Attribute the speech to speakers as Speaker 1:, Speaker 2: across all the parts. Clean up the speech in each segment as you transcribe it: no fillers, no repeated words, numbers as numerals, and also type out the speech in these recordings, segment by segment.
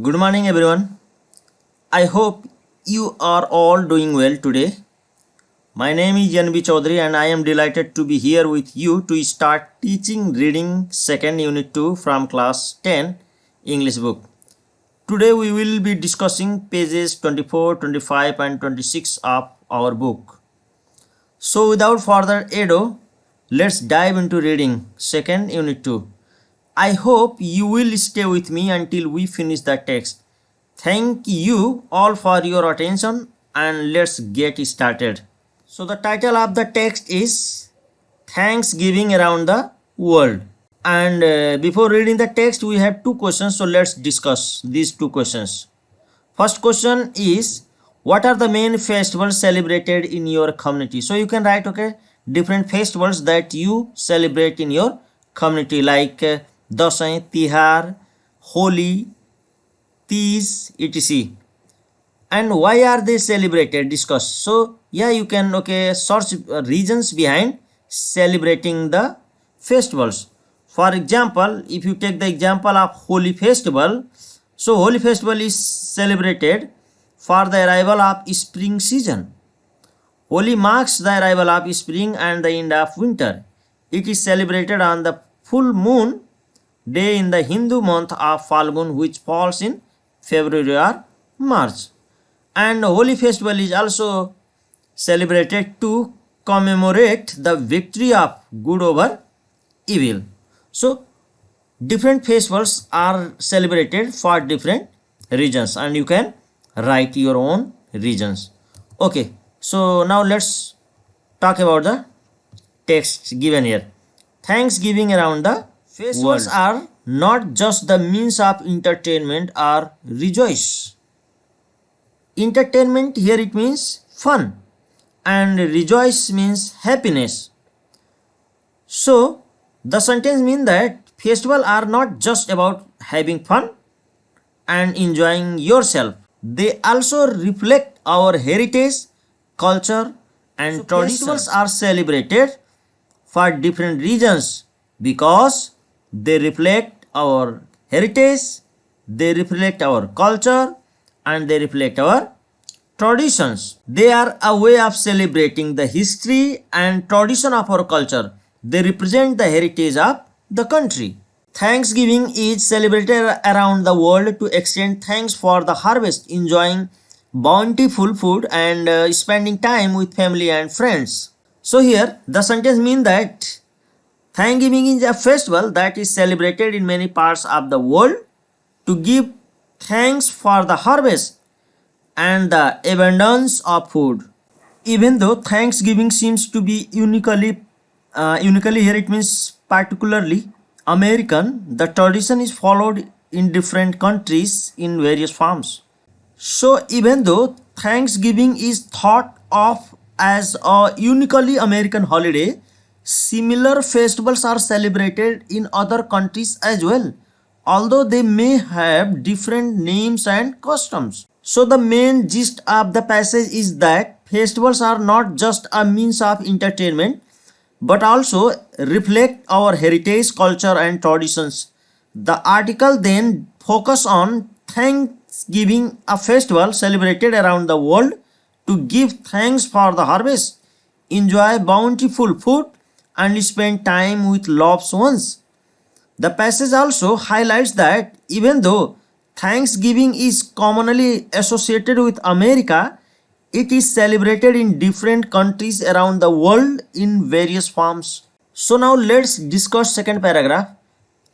Speaker 1: Good morning, everyone. I hope you are all doing well today. My name is Janvi Chaudhary and I am delighted to be here with you to start teaching reading second unit 2 from class 10 English book. Today we will be discussing pages 24, 25 and 26 of our book. So without further ado, let's dive into reading second unit 2. I hope you will stay with me until we finish the text. Thank you all for your attention and let's get started. So the title of the text is Thanksgiving Around the World. And before reading the text, we have two questions. So let's discuss these two questions. First question is, what are the main festivals celebrated in your community? So you can write, different festivals that you celebrate in your community like Dasai, Tihar, Holi, Tees, etc. And why are they celebrated? Discuss. So yeah, you can search reasons behind celebrating the festivals. For example, if you take the example of Holi festival, so Holi festival is celebrated for the arrival of spring season. Holi marks the arrival of spring and the end of winter. It is celebrated on the full moon day in the Hindu month of Falgun, which falls in February or March. And Holi festival is also celebrated to commemorate the victory of good over evil. So different festivals are celebrated for different regions and you can write your own regions. Okay, so now let's talk about the text given here. Thanksgiving around the festivals are not just the means of entertainment or rejoice. Entertainment here it means fun and rejoice means happiness. So the sentence means that festivals are not just about having fun and enjoying yourself. They also reflect our heritage, culture and traditions. Festivals are celebrated for different reasons because they reflect our heritage, they reflect our culture and they reflect our traditions. They are a way of celebrating the history and tradition of our culture. They represent the heritage of the country. Thanksgiving is celebrated around the world to extend thanks for the harvest, enjoying bountiful food and spending time with family and friends. So here the sentence means that Thanksgiving is a festival that is celebrated in many parts of the world to give thanks for the harvest and the abundance of food. Even though Thanksgiving seems to be uniquely here it means particularly American, the tradition is followed in different countries in various forms. So even though Thanksgiving is thought of as a uniquely American holiday, similar festivals are celebrated in other countries as well, although they may have different names and customs. So the main gist of the passage is that festivals are not just a means of entertainment but also reflect our heritage, culture and traditions. The article then focus on Thanksgiving, a festival celebrated around the world to give thanks for the harvest, enjoy bountiful food and spend time with loved ones. The passage also highlights that even though Thanksgiving is commonly associated with America, it is celebrated in different countries around the world in various forms. So now let's discuss second paragraph.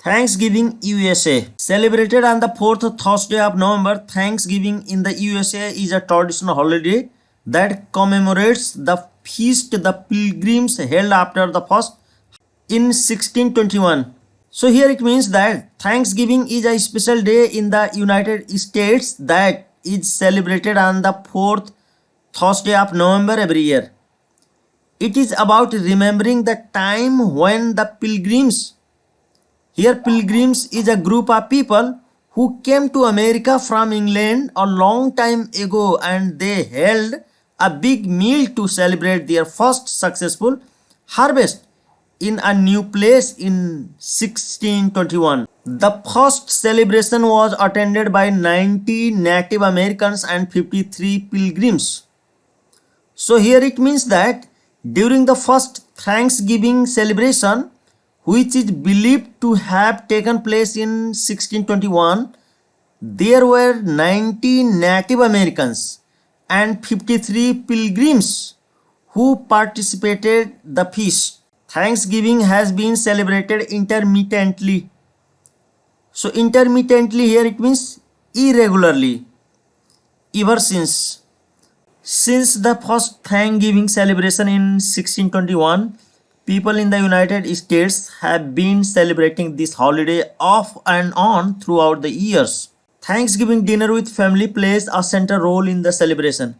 Speaker 1: Thanksgiving USA. Celebrated on the fourth Thursday of November, Thanksgiving in the USA is a traditional holiday that commemorates the feast the Pilgrims held after the first in 1621. So here it means that Thanksgiving is a special day in the United States that is celebrated on the fourth Thursday of November every year. It is about remembering the time when the pilgrims, here pilgrims is a group of people who came to America from England a long time ago and they held a big meal to celebrate their first successful harvest. in a new place in 1621. The first celebration was attended by 90 Native Americans and 53 pilgrims. So here it means that during the first Thanksgiving celebration, which is believed to have taken place in 1621, there were 90 Native Americans and 53 pilgrims who participated the feast. Thanksgiving has been celebrated intermittently. So intermittently here it means irregularly ever since. Since the first Thanksgiving celebration in 1621, people in the United States have been celebrating this holiday off and on throughout the years. Thanksgiving dinner with family plays a central role in the celebration.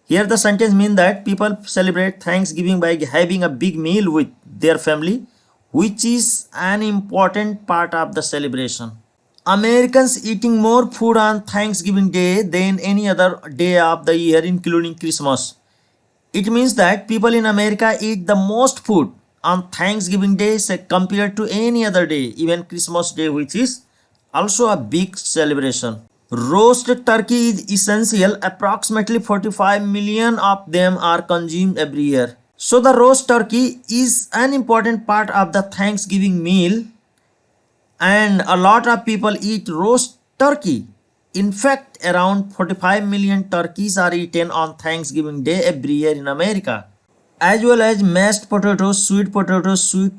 Speaker 1: Here the sentence means that people celebrate Thanksgiving by having a big meal with their family, which is an important part of the celebration. Americans eating more food on Thanksgiving Day than any other day of the year, including Christmas. It means that people in America eat the most food on Thanksgiving Day compared to any other day, even Christmas Day, which is also a big celebration. Roasted turkey is essential. Approximately 45 million of them are consumed every year. So the roast turkey is an important part of the Thanksgiving meal, and a lot of people eat roast turkey. In fact, around 45 million turkeys are eaten on Thanksgiving Day every year in America, as well as mashed potatoes, sweet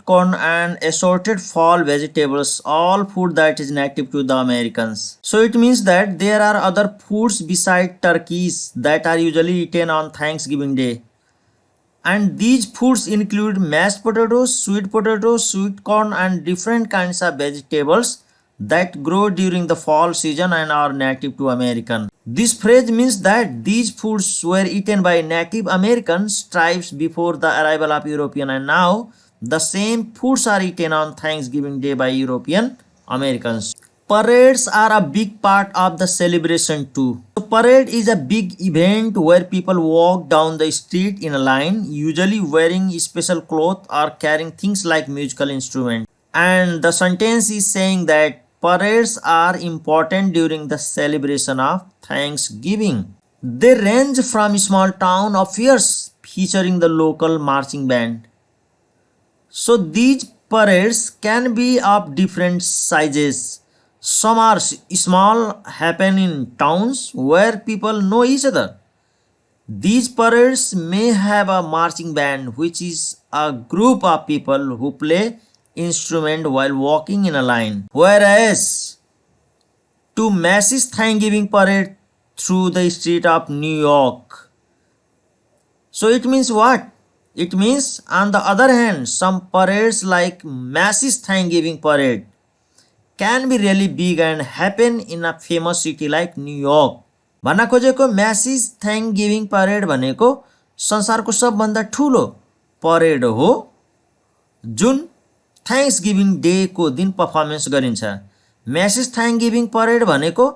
Speaker 1: corn, and assorted fall vegetables, all food that is native to the Americans. So it means that there are other foods beside turkeys that are usually eaten on Thanksgiving Day. And these foods include mashed potatoes, sweet corn, and different kinds of vegetables that grow during the fall season and are native to American. This phrase means that these foods were eaten by Native American tribes before the arrival of European, and now the same foods are eaten on Thanksgiving Day by European Americans. Parades are a big part of the celebration too. So parade is a big event where people walk down the street in a line, usually wearing special clothes or carrying things like musical instruments. And the sentence is saying that parades are important during the celebration of Thanksgiving. They range from small town affairs featuring the local marching band. So these parades can be of different sizes. Some are small, happen in towns where people know each other. These parades may have a marching band, which is a group of people who play instrument while walking in a line. Whereas to Macy's Thanksgiving parade through the street of New York. So it means what? It means on the other hand, some parades like Macy's Thanksgiving parade can be really big and happen in a famous city like New York. भन्न खोजेको म्यासिज थ्याङ्कगिभिङ parade भनेको संसारको सबभन्दा ठुलो parade हो जुन थ्याङ्क्सगिभिङ day को दिन performance गरिन्छ। म्यासिज थ्याङ्कगिभिङ परेड भनेको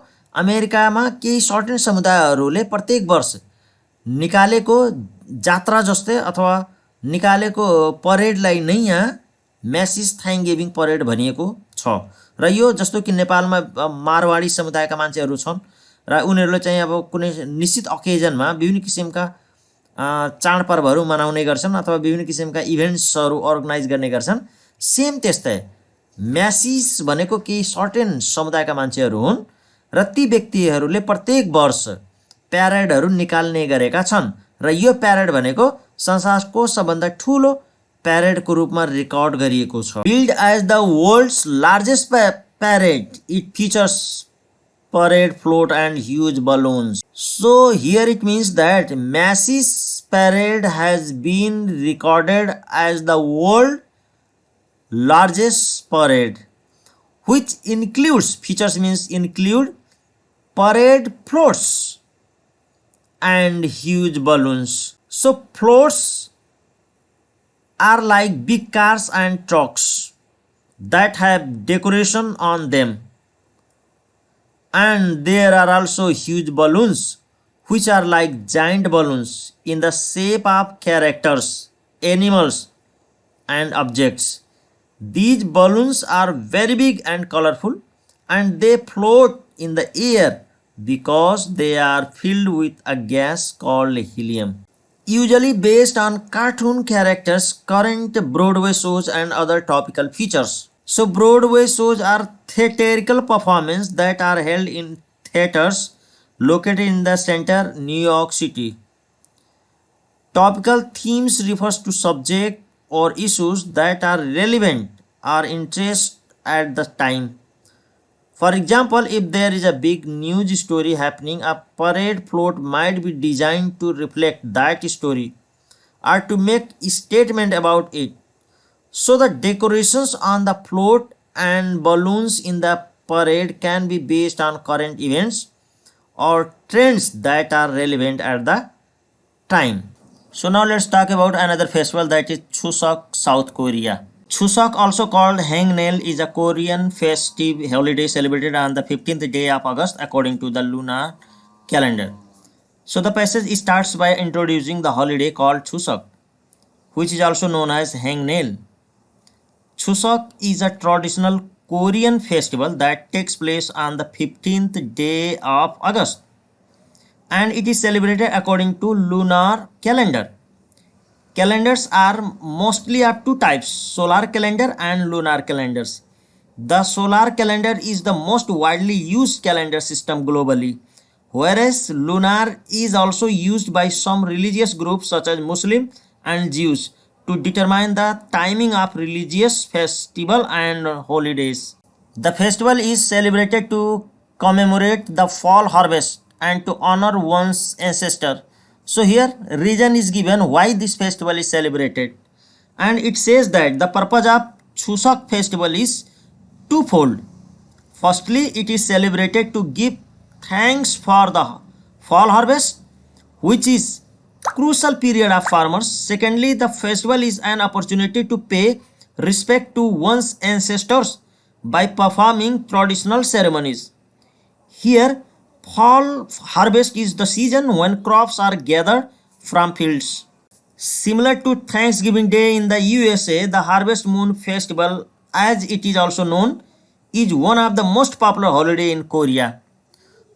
Speaker 1: अमेरिकामा केही सर्टेन समुदायहरूले प्रत्येक वर्ष निकालेको जात्रा जस्तै अथवा निकालेको परेडलाई नै यहाँ म्यासिज थ्याङ्कगिभिङ परेड भनिएको छ। र यो जस्तो कि नेपालमा मारवाडी समुदायका मान्छेहरू छन् र उनीहरूले चाहिँ अब कुनै निश्चित अकेजनमा विभिन्न किसिमका चाडपर्वहरू मनाउने गर्छन् अथवा विभिन्न किसिमका इभेन्ट्सहरू अर्गनाइज गर्ने गर्छन्। सेम त्यस्तै म्यासिज भनेको केही सर्टेन समुदायका मान्छेहरू हुन् र ती व्यक्तिहरूले प्रत्येक वर्ष प्यारेडहरू निकाल्ने गरेका छन् र यो प्यारेड भनेको संसारको सबभन्दा ठुलो प्यारेडको रूपमा रेकर्ड गरिएको छ। Build as the world's largest parade, it features parade float and huge balloons. So here it means that Macy's parade has been recorded as the world largest parade, which includes, features means include parade floats and huge balloons. So floats are like big cars and trucks that have decoration on them. And there are also huge balloons, which are like giant balloons in the shape of characters, animals, and objects. These balloons are very big and colorful, and they float in the air because they are filled with a gas called helium. Usually based on cartoon characters, current Broadway shows, and other topical features. So Broadway shows are theatrical performances that are held in theaters located in the center, New York City. Topical themes refers to subject or issues that are relevant or interest at the time. For example, if there is a big news story happening, a parade float might be designed to reflect that story or to make a statement about it. So the decorations on the float and balloons in the parade can be based on current events or trends that are relevant at the time. So now let's talk about another festival, that is Chuseok, South Korea. Chuseok, also called Hangnail, is a Korean festive holiday celebrated on the 15th day of August according to the lunar calendar. So the passage starts by introducing the holiday called Chuseok, which is also known as Hangnail. Chuseok is a traditional Korean festival that takes place on the 15th day of August, and it is celebrated according to lunar calendar. Calendars are mostly of two types, solar calendar and lunar calendars. The solar calendar is the most widely used calendar system globally, whereas lunar is also used by some religious groups such as Muslim and Jews to determine the timing of religious festival and holidays. The festival is celebrated to commemorate the fall harvest and to honor one's ancestor. So here reason is given why this festival is celebrated, and it says that the purpose of Chuseok festival is twofold. Firstly, it is celebrated to give thanks for the fall harvest, which is crucial period of farmers. Secondly, the festival is an opportunity to pay respect to one's ancestors by performing traditional ceremonies. Here, fall harvest is the season when crops are gathered from fields. Similar to Thanksgiving Day in the USA, the Harvest Moon Festival, as it is also known, is one of the most popular holiday in Korea.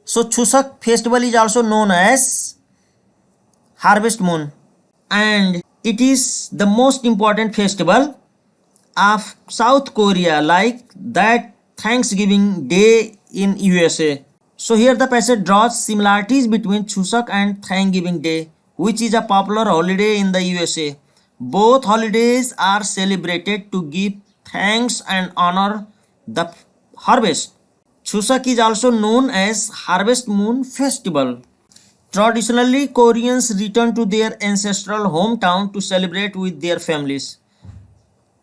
Speaker 1: So Chuseok festival is also known as Harvest Moon, and it is the most important festival of South Korea, like that Thanksgiving Day in USA. So here the passage draws similarities between Chuseok and Thanksgiving Day, which is a popular holiday in the USA. Both holidays are celebrated to give thanks and honor the harvest. Chuseok is also known as Harvest Moon Festival. Traditionally, Koreans return to their ancestral hometown to celebrate with their families.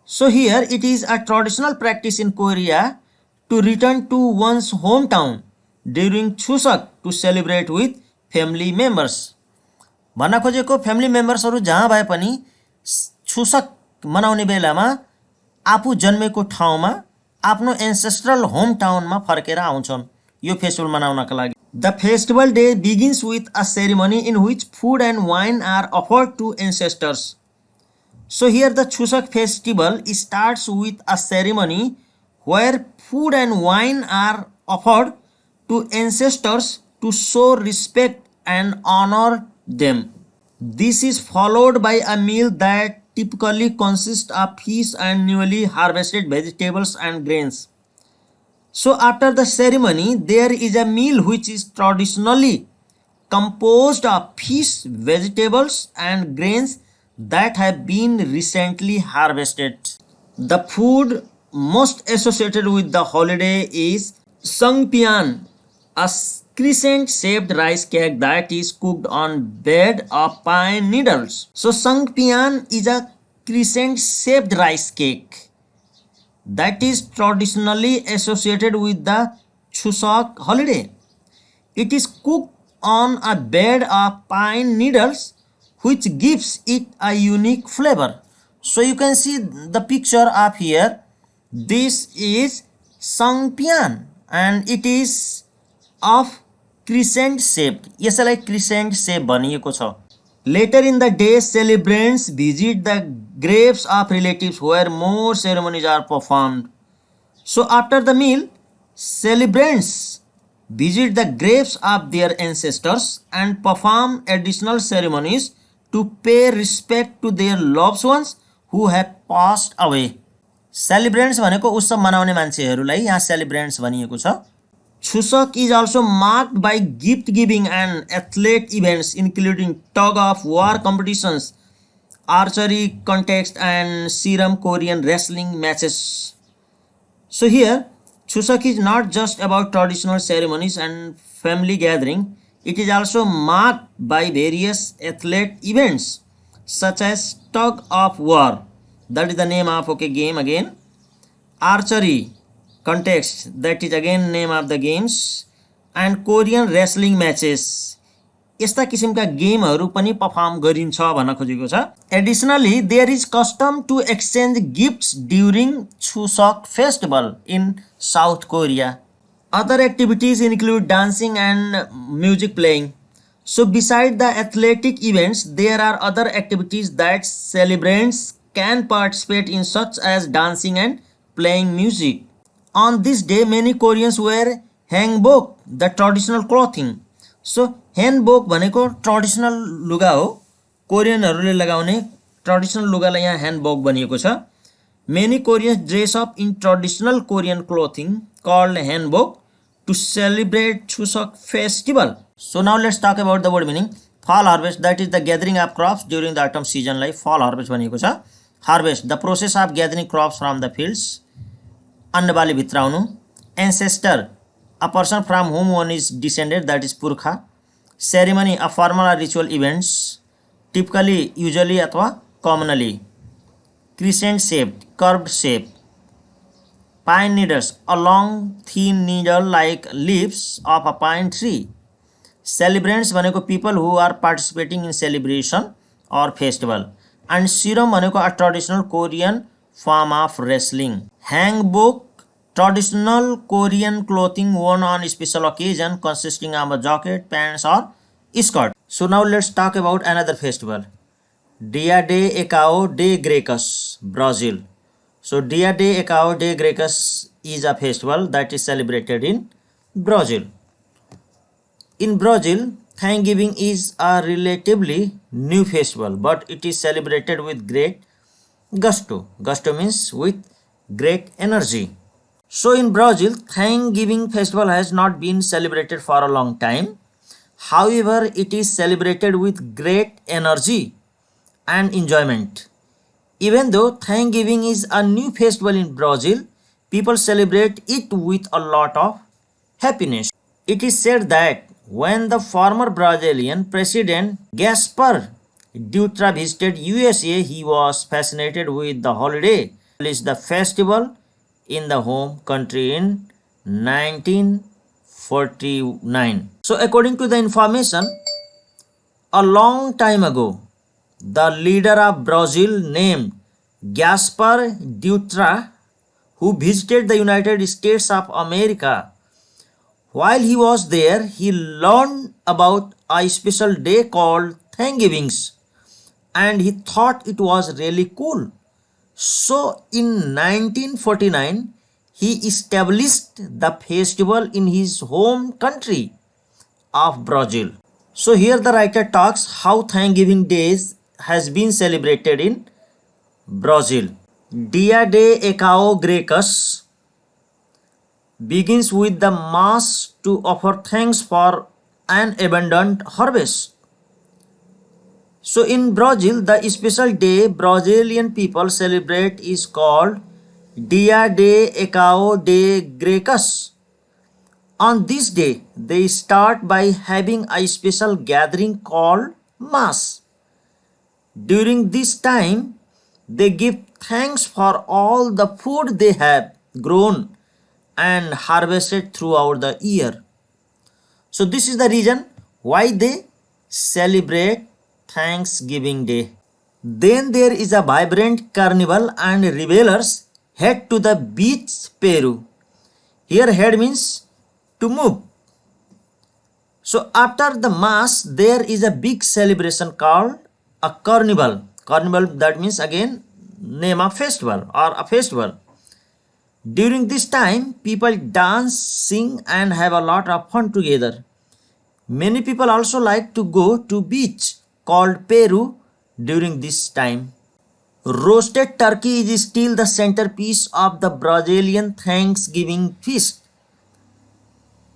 Speaker 1: So here it is a traditional practice in Korea to return to one's hometown during Chuseok to celebrate with family members. भन्न खोजेको family मेम्बर्सहरू जहाँ भए पनि छुसक मनाउने बेलामा आफू जन्मेको ठाउँमा आफ्नो एन्सेस्ट्रल होम टाउनमा फर्केर आउँछन् यो फेस्टिभल मनाउनका लागि. The festival day begins with a ceremony in which food and wine are offered to ancestors. So here the Chuseok festival starts with a ceremony where food and wine are offered to ancestors to show respect and honor them. This is followed by a meal that typically consists of fish and newly harvested vegetables and grains. So after the ceremony, there is a meal which is traditionally composed of fish, vegetables and grains that have been recently harvested. The food most associated with the holiday is sangpyeon, a crescent-shaped rice cake that is cooked on bed of pine needles. So sangpyeon is a crescent-shaped rice cake that is traditionally associated with the Chuseok holiday. It is cooked on a bed of pine needles, which gives it a unique flavor. So you can see the picture up here. This is sangpyeon and it is of crescent shaped. यसलाई crescent shape भनिएको छ. Later in the day, celebrants visit the graves of relatives where more ceremonies are performed. So after the meal, celebrants visit the graves of their ancestors and perform additional ceremonies to pay respect to their loved ones who have passed away. Celebrants भनेको उत्सव मनाउने मान्छेहरूलाई यहाँ celebrants भनिएको छ. Chuseok is also marked by gift giving and athlete events including tug of war competitions, archery contest and Seram Korean wrestling matches. So here, Chuseok is not just about traditional ceremonies and family gathering, it is also marked by various athlete events such as tug of war, that is the name of game again, archery contest, that is again name of the games, and Korean wrestling matches. यस्ता किसिमका गेमहरू पनि perform गरिन्छ भन्न खोजेको छ. Additionally, there is custom to exchange gifts during Chuseok festival in South Korea. Other activities include dancing and music playing. So beside the athletic events, there are other activities that celebrants can participate in such as dancing and playing music. On this day, many Koreans wear hanbok, the traditional clothing. So hanbok भनेको traditional लुगा हो. कोरियनहरूले लगाउने traditional लुगालाई यहाँ hanbok भनिएको छ. Many Koreans dress up in traditional Korean clothing called hanbok to celebrate Chuseok festival. So now let's talk about the word meaning. Fall harvest, that is the gathering of crops during the autumn season lie fall harvest भनिएको छ. Harvest, the process of gathering crops from the fields. अन्नबाली भित्राउनु. Ancestor, a person from whom one is descended, that is purkha. Ceremony, a formal or ritual events, typically, usually अथवा commonly. Crescent shaped, curved shape. Pine needles, a long thin needle like leaves of a pine tree. Celebrants भनेको people who are participating in celebration or festival. And Seram भनेको a traditional Korean form of wrestling. Hanbok, traditional Korean clothing worn on special occasion consisting of a jacket, pants or skirt. So now let's talk about another festival. Dia de Ecao de Grecus, Brazil. So Dia de Ecao de Grecus is a festival that is celebrated in Brazil. In Brazil, Thanksgiving is a relatively new festival, but it is celebrated with great gusto. Gusto means with great energy. So in Brazil, Thanksgiving festival has not been celebrated for a long time. However, it is celebrated with great energy and enjoyment. Even though Thanksgiving is a new festival in Brazil, people celebrate it with a lot of happiness. It is said that when the former Brazilian president Gaspar Dutra visited USA, he was fascinated with the holiday. It's the festival in the home country in 1949. So according to the information, a long time ago, the leader of Brazil named Gaspar Dutra, who visited the United States of America, while he was there, he learned about a special day called Thanksgivings and he thought it was really cool. So in 1949, he established the festival in his home country of Brazil. So here the writer talks how Thanksgiving days has been celebrated in Brazil. Dia de Ecao Grecus begins with the mass to offer thanks for an abundant harvest. So in Brazil, the special day Brazilian people celebrate is called Dia de Ecao de Grecus. On this day, they start by having a special gathering called Mass. During this time, they give thanks for all the food they have grown and harvested throughout the year. So this is the reason why they celebrate Thanksgiving Day. Then there is a vibrant carnival and revelers head to the beach Peru. Here head means to move. So after the mass there is a big celebration called a carnival. Carnival, that means again name of festival or a festival. During this time people dance, sing and have a lot of fun together. Many people also like to go to beach called Peru during this time. Roasted turkey is still the centerpiece of the Brazilian Thanksgiving feast.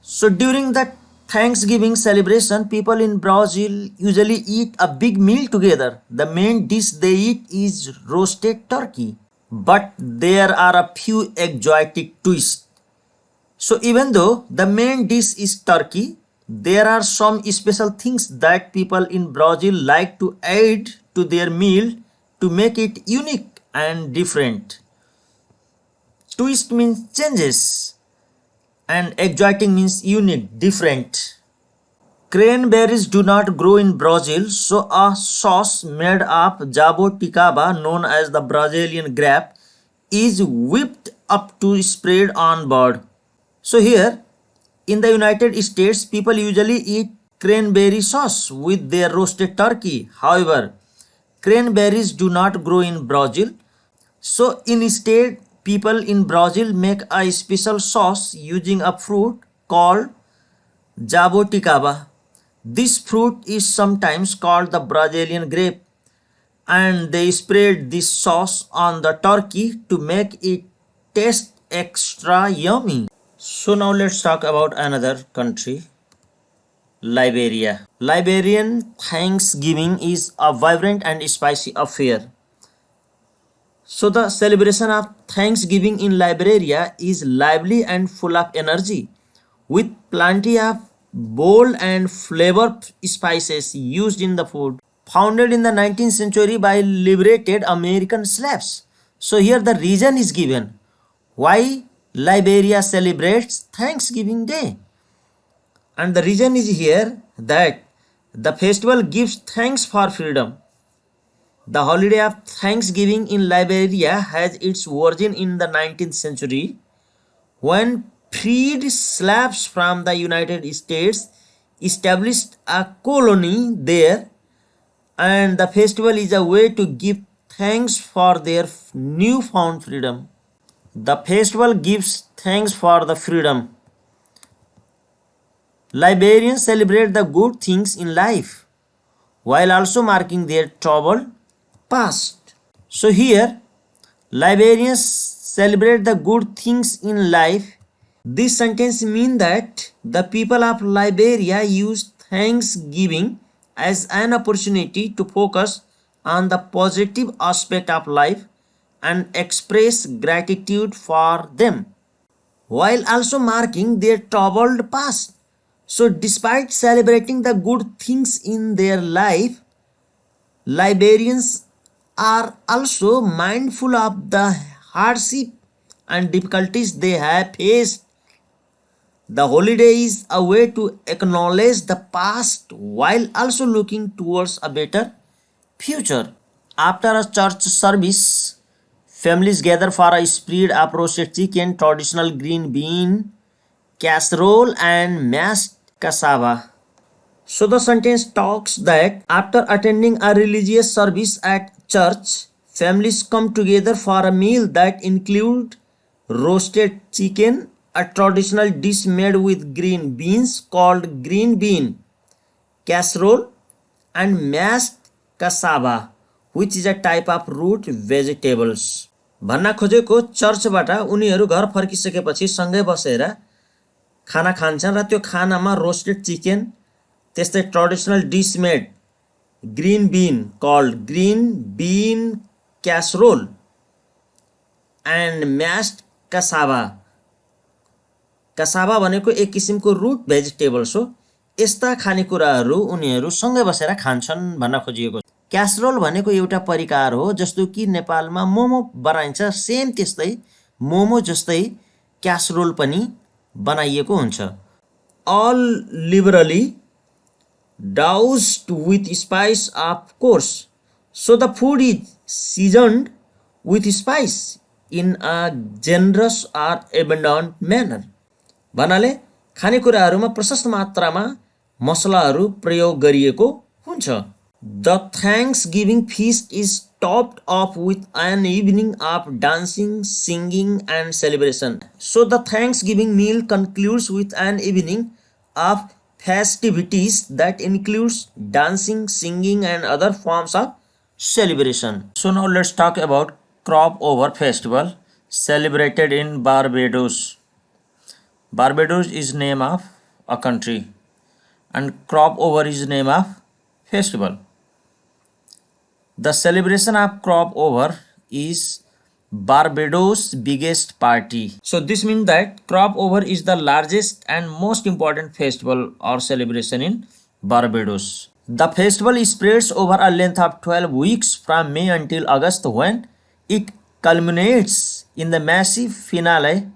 Speaker 1: So during the Thanksgiving celebration, people in Brazil usually eat a big meal together. The main dish they eat is roasted turkey. But there are a few exotic twists. So even though the main dish is turkey, there are some special things that people in Brazil like to add to their meal to make it unique and different. Twist means changes and exotic means unique, different. Cranberries do not grow in Brazil, so a sauce made of jaboticaba, known as the Brazilian grape, is whipped up to spread on board. So here in the United States, people usually eat cranberry sauce with their roasted turkey. However, cranberries do not grow in Brazil, so instead people in Brazil make a special sauce using a fruit called jaboticaba. This fruit is sometimes called the Brazilian grape, and they spread this sauce on the turkey to make it taste extra yummy. So now let's talk about another country, Liberia. Liberian Thanksgiving is a vibrant and spicy affair. So the celebration of Thanksgiving in Liberia is lively and full of energy, with plenty of bold and flavored spices used in the food. Founded in the 19th century by liberated American slaves. So here the reason is given why Liberia celebrates Thanksgiving Day. And the reason is here that the festival gives thanks for freedom. The holiday of Thanksgiving in Liberia has its origin in the 19th century when freed slaves from the United States established a colony there, and the festival is a way to give thanks for their newfound freedom. The festival gives thanks for the freedom. Liberians celebrate the good things in life while also marking their troubled past. So here Liberians celebrate the good things in life. This sentence means that the people of Liberia use Thanksgiving as an opportunity to focus on the positive aspect of life and express gratitude for them, while also marking their troubled past. So despite celebrating the good things in their life, Liberians are also mindful of the hardship and difficulties they have faced. The holiday is a way to acknowledge the past while also looking towards a better future. After a church service, families gather for a spread of roasted chicken, traditional green bean casserole and mashed cassava. So the sentence talks that after attending a religious service at church, families come together for a meal that include roasted chicken, a traditional dish made with green beans called green bean casserole, and mashed cassava, which is a type of root vegetables. भन्न खोजेको चर्चबाट उनीहरू घर फर्किसकेपछि सँगै बसेर खाना खान्छन् र त्यो खानामा रोस्टेड चिकन, त्यस्तै traditional dish made green bean called green bean casserole and mashed cassava. Cassava भनेको एक किसिमको रुट भेजिटेबल्स हो. यस्ता खानेकुराहरू उनीहरू सँगै बसेर खान्छन् भन्न खोजिएको. क्यासरोल भनेको एउटा परिकार हो, जस्तो कि नेपालमा मोमो बनाइन्छ, सेम त्यस्तै मोमो जस्तै क्यासरोल पनि बनाइएको हुन्छ. All liberally doused with spice, of course. So the food is seasoned with spice in a generous or abundant manner. भन्नाले खानेकुराहरूमा प्रशस्त मात्रामा मसलाहरू प्रयोग गरिएको हुन्छ. The Thanksgiving feast is topped off with an evening of dancing, singing and celebration. So the Thanksgiving meal concludes with an evening of festivities that includes dancing, singing and other forms of celebration. So now let's talk about crop over festival celebrated in Barbados. Barbados is name of a country and crop over is name of festival. The celebration of crop over is Barbados' biggest party. So this means that crop over is the largest and most important festival or celebration in Barbados. The festival spreads over a length of 12 weeks from May until August, when it culminates in the massive finale,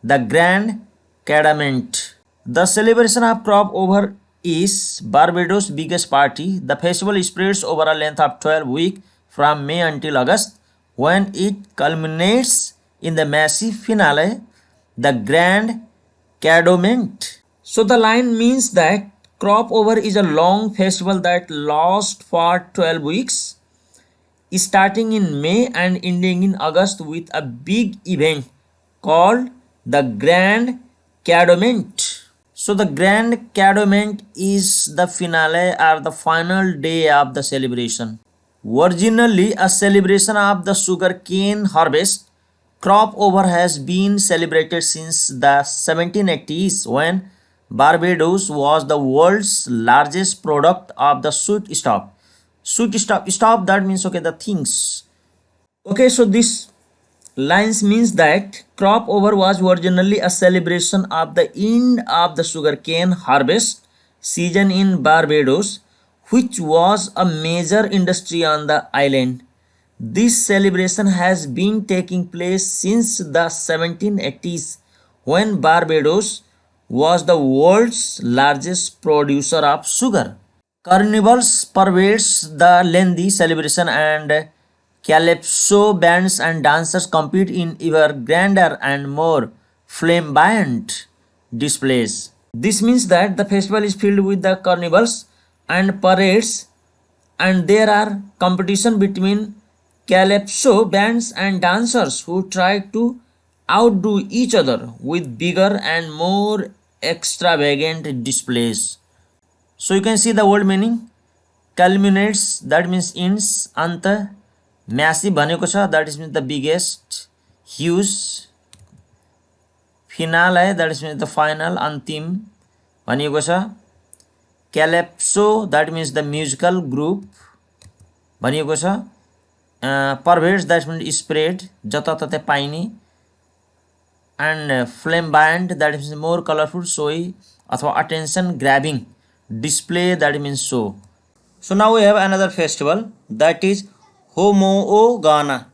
Speaker 1: the Grand Cadament. The celebration of crop over is Barbados' biggest party. The festival spreads over a length of 12 weeks from May until August, when it culminates in the massive finale, the Grand Cadament. So the line means that crop over is a long festival that lasts for 12 weeks, starting in May and ending in August with a big event called the Grand Cadament. So the Grand Cadament is the finale or the final day of the celebration. Originally a celebration of the sugarcane harvest, crop over has been celebrated since the 1780s, when Barbados was the world's largest product of the sweet stuff. Sweet stuff, that means okay, the things. Okay, so this lines means that crop over was originally a celebration of the end of the sugarcane harvest season in Barbados, which was a major industry on the island. This celebration has been taking place since the 1780s, when Barbados was the world's largest producer of sugar. Carnivals pervades the lengthy celebration, and calypso bands and dancers compete in ever grander and more flamboyant displays. This means that the festival is filled with the carnivals and parades, and there are competition between calypso bands and dancers who try to outdo each other with bigger and more extravagant displays. So you can see the word meaning. Culminates, that means ends, anta. Massive भनेको छ, that is means the biggest. Huge. Finale, that is means the final, अन्तिम भनेको छ. Calypso, that means the musical group भनेको छ. Pervades, that means spread, जताततै पाइने. And flamboyant, that means more colorful, showy अथवा attention grabbing. Display, that means show. So now we have another festival, that is Homo'o Ghana,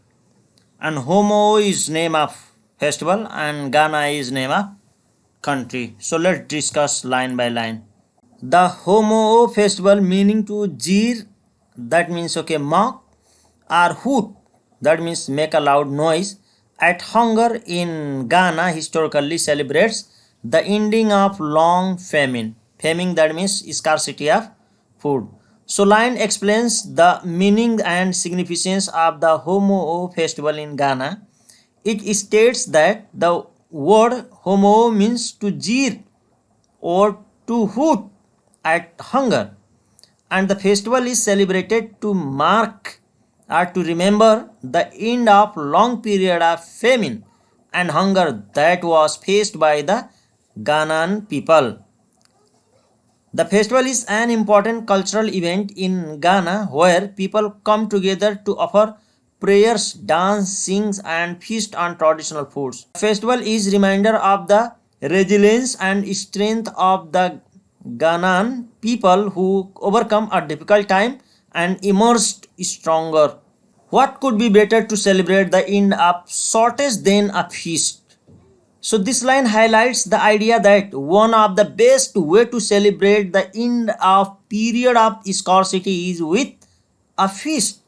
Speaker 1: and Homo'o is name of festival and Ghana is name of country. So let's discuss line by line. The Homo'o festival meaning to jeer, that means okay, mock, or hoot, that means make a loud noise, at hunger in Ghana historically celebrates the ending of long famine. Famine, that means scarcity of food. So line explains the meaning and significance of the Homo'o festival in Ghana. It states that the word Homo'o means to jeer or to hoot at hunger, and the festival is celebrated to mark or to remember the end of long period of famine and hunger that was faced by the Ghanaian people. The festival is an important cultural event in Ghana where people come together to offer prayers, dance, sing and feast on traditional foods. The festival is reminder of the resilience and strength of the Ghanaian people who overcome a difficult time and emerged stronger. What could be better to celebrate the end of shortage than a feast? So this line highlights the idea that one of the best way to celebrate the end of period of scarcity is with a feast.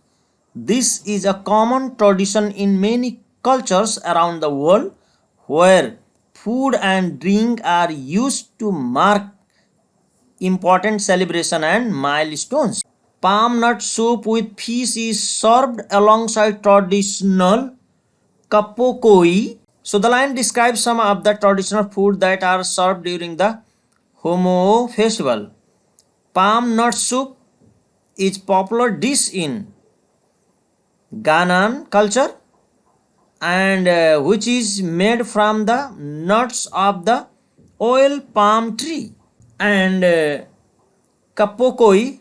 Speaker 1: This is a common tradition in many cultures around the world where food and drink are used to mark important celebration and milestones. Palm nut soup with fish is served alongside traditional kapokoi. So the line describes some of the traditional food that are served during the Homo festival. Palm nut soup is popular dish in Ghanaian culture and which is made from the nuts of the oil palm tree. And kapokoi,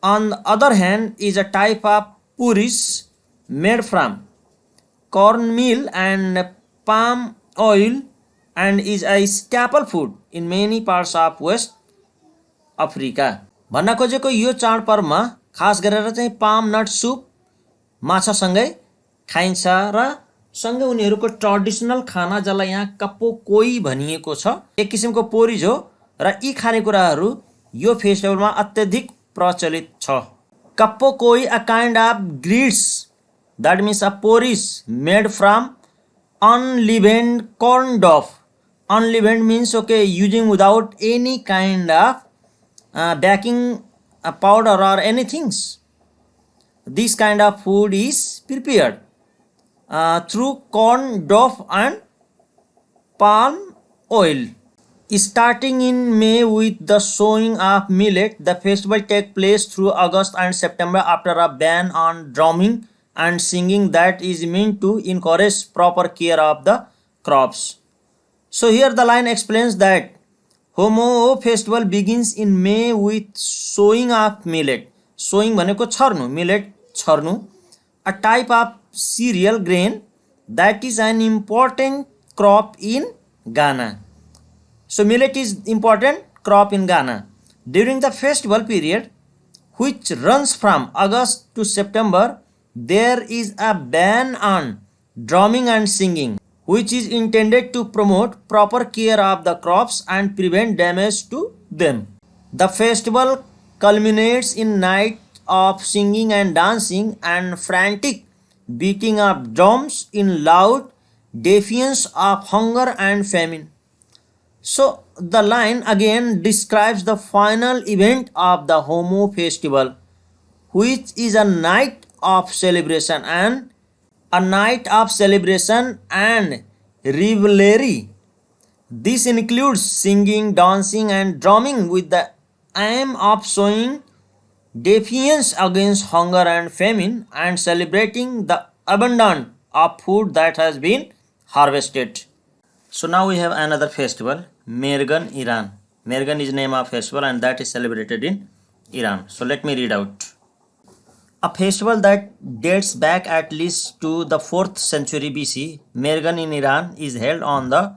Speaker 1: on the other hand, is a type of puris made from cornmeal and palm oil and is a staple food in many parts of West Africa. भन्न खोजेको यो चाडपर्वमा खास गरेर चाहिँ palm नट सुप माछासँगै खाइन्छ र सँगै उनीहरूको traditional खाना जसलाई यहाँ कप्पोकोई भनिएको छ एक किसिमको पोरिज हो र यी खानेकुराहरू यो फेस्टिभलमा अत्यधिक प्रचलित छ. कप्पोकोई a kind of grits, that means a porridge made from unleavened corn dough. Unleavened means okay, using without any kind of baking powder or anything. This kind of food is prepared through corn dough and palm oil. Starting in May with the sowing of millet, the festival takes place through August and September after a ban on drumming and singing that is meant to encourage proper care of the crops. So here the line explains that Homo festival begins in May with sowing of millet. Sowing भनेको छर्नु, millet छर्नु, a type of cereal grain that is an important crop in Ghana. So millet is important crop in Ghana. During the festival period, which runs from August to September, there is a ban on drumming and singing, which is intended to promote proper care of the crops and prevent damage to them. The festival culminates in night of singing and dancing and frantic beating of drums in loud defiance of hunger and famine. So the line again describes the final event of the Homo festival, which is a night of celebration and revelry. This includes singing, dancing and drumming with the aim of showing defiance against hunger and famine and celebrating the abundance of food that has been harvested. So now we have another festival, Mergan, Iran. Mergan is name of festival and that is celebrated in Iran. So let me read out. A festival that dates back at least to the 4th century BC, Mergan in Iran is held on the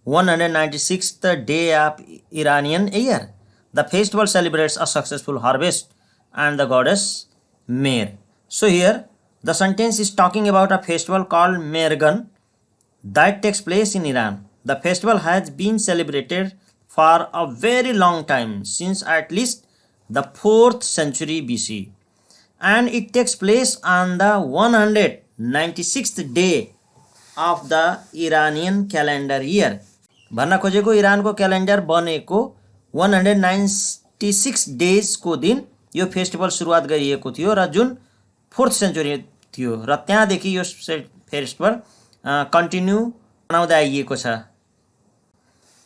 Speaker 1: 196th day of Iranian year. The festival celebrates a successful harvest and the goddess Mer. So here the sentence is talking about a festival called Mergan that takes place in Iran. The festival has been celebrated for a very long time, since at least the 4th century BC. And it takes place on the 196th day of the Iranian calendar year. भन्न खोजेको इरानको calendar बनेको 196 days को दिन यो festival सुरुवात गरिएको थियो र जुन 4th century थियो र त्यहाँदेखि यो फेस्टिभल कन्टिन्यू मनाउँदै आइएको छ.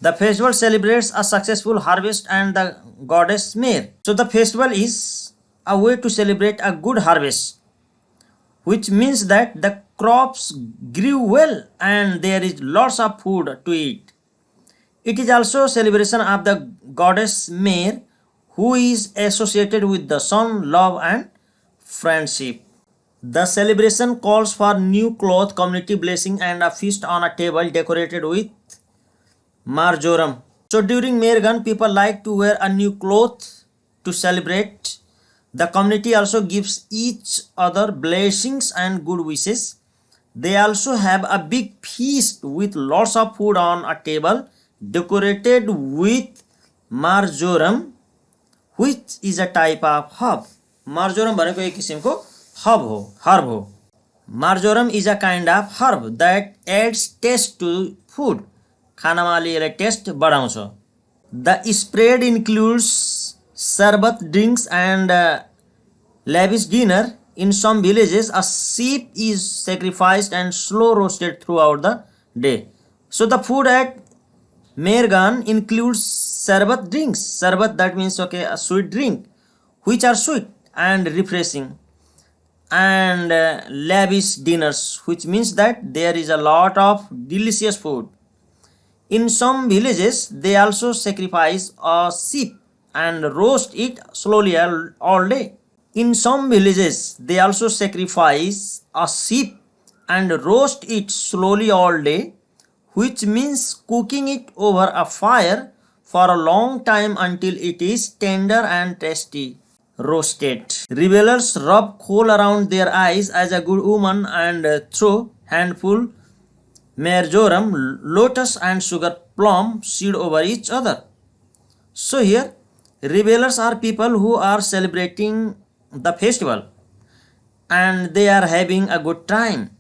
Speaker 1: The festival celebrates a successful harvest and the goddess Mer. So the festival is a way to celebrate a good harvest, which means that the crops grew well and there is lots of food to eat. It is also a celebration of the goddess Mer, who is associated with the sun, love and friendship. The celebration calls for new cloth, community blessing and a feast on a table decorated with marjoram. So during Mergan, people like to wear a new cloth to celebrate. The community also gives each other blessings and good wishes. They also have a big feast with lots of food on a table decorated with marjoram, which is a type of herb. Marjoram भनेको एक किसिमको herb हो. Marjoram is a kind of herb that adds taste to food. खानामा अलिअलि test बढाउँछ. The spread includes sarbat drinks and lavish dinner. In some villages, a sheep is sacrificed and slow roasted throughout the day. So the food at Mehergan includes sarbat drinks. Sarbat, that means okay, a sweet drink, which are sweet and refreshing, and lavish dinners, which means that there is a lot of delicious food. In some villages, they also sacrifice a sheep and roast it slowly all day. In some villages, they also sacrifice a sheep and roast it slowly all day, which means cooking it over a fire for a long time until it is tender and tasty. Roasted. Revelers rub coal around their eyes as a good woman and throw handful marjoram, lotus and sugar plum seed over each other. So here, revelers are people who are celebrating the festival and they are having a good time.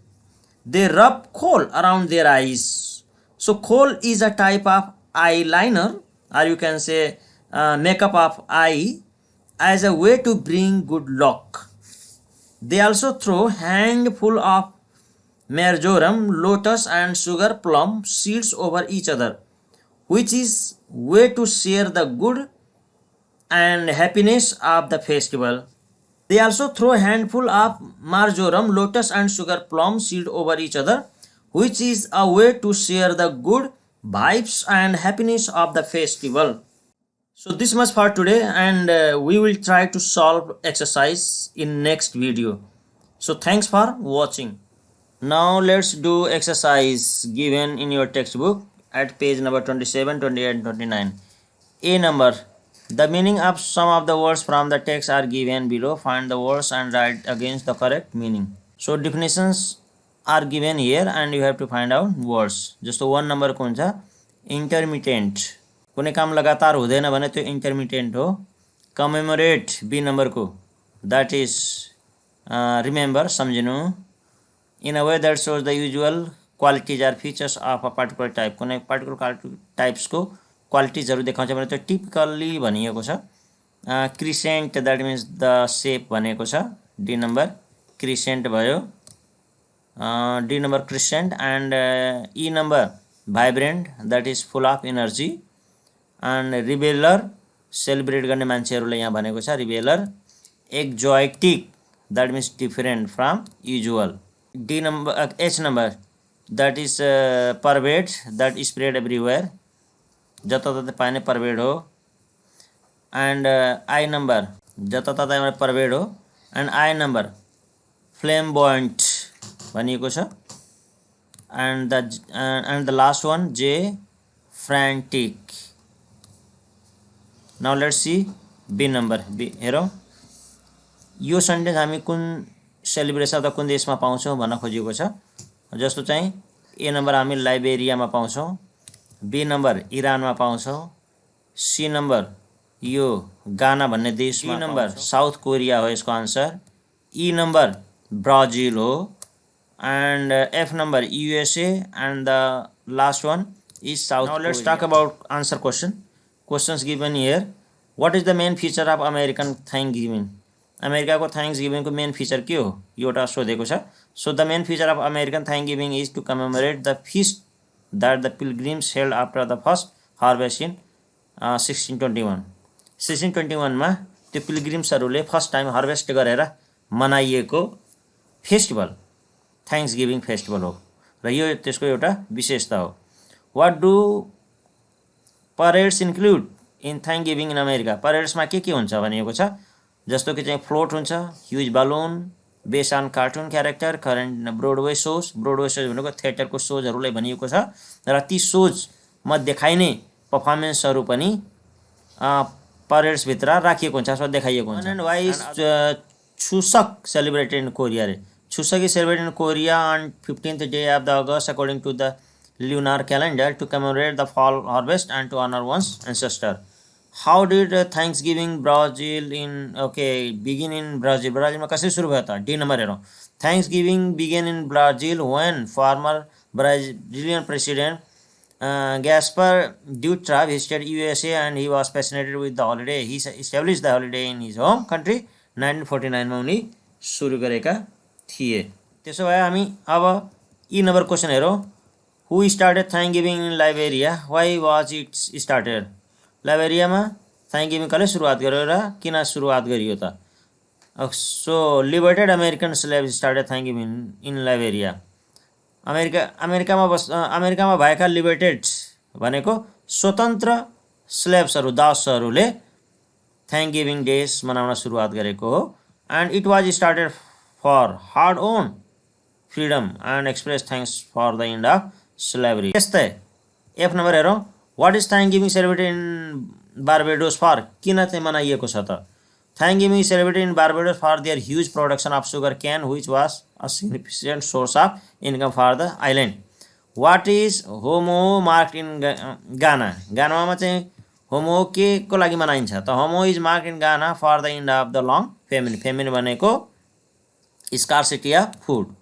Speaker 1: They rub coal around their eyes. So coal is a type of eyeliner, or you can say makeup of eye, as a way to bring good luck. They also throw handful of marjoram, lotus and sugar plum seeds over each other, which is way to share the good and happiness of the festival. They also throw a handful of marjoram, lotus and sugar plum seed over each other, which is a way to share the good vibes and happiness of the festival. So this much for today, and we will try to solve exercise in next video. So thanks for watching. Now let's do exercise given in your textbook at page number 27, 28 and 29. A number. The meaning of some of the words from the text are given below. Find the words and write against the correct meaning. So definitions are given here and you have to find out words. Just one number को हुन्छ intermittent. कुनै काम लगातार हुँदैन भने त्यो intermittent हो. Commemorate B number को, that is remember, सम्झिनु. In a way that shows the usual qualities or features of a particular type. कुनै particular types को क्वालिटिजहरु देखाउँछ भने त्यो टिपिकल्ली भनिएको छ. Crescent, that means the shape भनेको छ. D number क्रिसेन्ट भयो. D number crescent, and E number vibrant, that is full of energy. And reveler celebrate गर्ने मान्छेहरुलाई यहाँ भनेको छ reveler. Exotic, that means different from usual. D number H number, that is pervade, that is spread everywhere, जताततै पाइने pervade हो. And I number, जताततै pervade हो. And I number flamboyant भनिएको छ. And the last one J frantic. Now let's see B number. B हेरौं, यो sentence हामी कुन सेलिब्रेसन अथवा कुन देशमा पाउँछौं भन्न खोजिएको छ. जस्तो चाहिँ ए नम्बर हामी लाइबेरियामा पाउँछौं, बी नम्बर इरानमा पाउँछौं, सी नम्बर यो गाना भन्ने देशमा, डी नम्बर साउथ कोरिया हो यसको आन्सर, ई नम्बर ब्राजिल हो, and F number USA, and the last one is South Korea. Now let's talk about answer question. Questions given here. What is the main feature of American Thanksgiving? America को Thanksgiving को main feature के हो एउटा सोधेको छ. So the main feature of American Thanksgiving is to commemorate the feast that the pilgrims held after the first harvest in 1621. 1621 मा त्यो पिलग्रिम्सहरुले first time harvest गरेर मनाइएको फेस्टिभल Thanksgiving फेस्टिभल हो र यो त्यसको एउटा विशेषता हो. What do parades include in Thanksgiving in America? Parades मा के हुन्छ भनेको छ. जस्तो कि चाहिँ फ्लोट हुन्छ, huge balloon, based on cartoon character, current Broadway shows. Broadway shows भनेको थिएटरको सोजहरुलाई भनिएको छ र ती सोज मा देखाइने परफर्मेन्सहरु पनि परेड्स भित्र राखिएको हुन्छ अथवा देखाइएको हुन्छ. And why is Chuseok celebrated in Korea? Chuseok is celebrated in Korea on 15th day of the August according to the lunar calendar to commemorate the fall harvest and to honor one's ancestor. How did Thanksgiving Brazil begin in Brazil? Brazil में कैसे शुरू हुआ था? D number हेरो. Thanksgiving began in Brazil when former Brazilian president Gaspar Dutra visited USA and he was fascinated with the holiday. He established the holiday in his home country 1949 मा उनी सुरु गरेका थिए. त्यसो भए हामी अब यी नम्बर क्वेसन हेरौँ. Who started Thanksgiving in Liberia? Why was it started? लाइबेरियामा थ्याङ्कगिभिङ कसले सुरुवात गर्यो र किन सुरुवात गरियो त? So liberated American slaves started Thanksgiving in Liberia. अमेरिकामा भएका लिबरेटेड भनेको स्वतन्त्र स्लेब्सहरू दासहरूले थ्याङ्कगिभिङ डेज मनाउन सुरुवात गरेको हो. And it was started for hard won freedom and express thanks for the end of slavery. यस्तै एफ नम्बर हेरौँ. What is Thanksgiving celebrated in Barbados for? किन चाहिँ मनाइएको छ त? Thanksgiving is celebrated in Barbados for their huge production of sugar cane, which was a significant source of income for the island. What is homo marked in Ghana? Ghana चाहिँ होमो के को लागि मनाइन्छ त? होमो is marked in Ghana for the end of the long famine. Famine भनेको scarcity of food.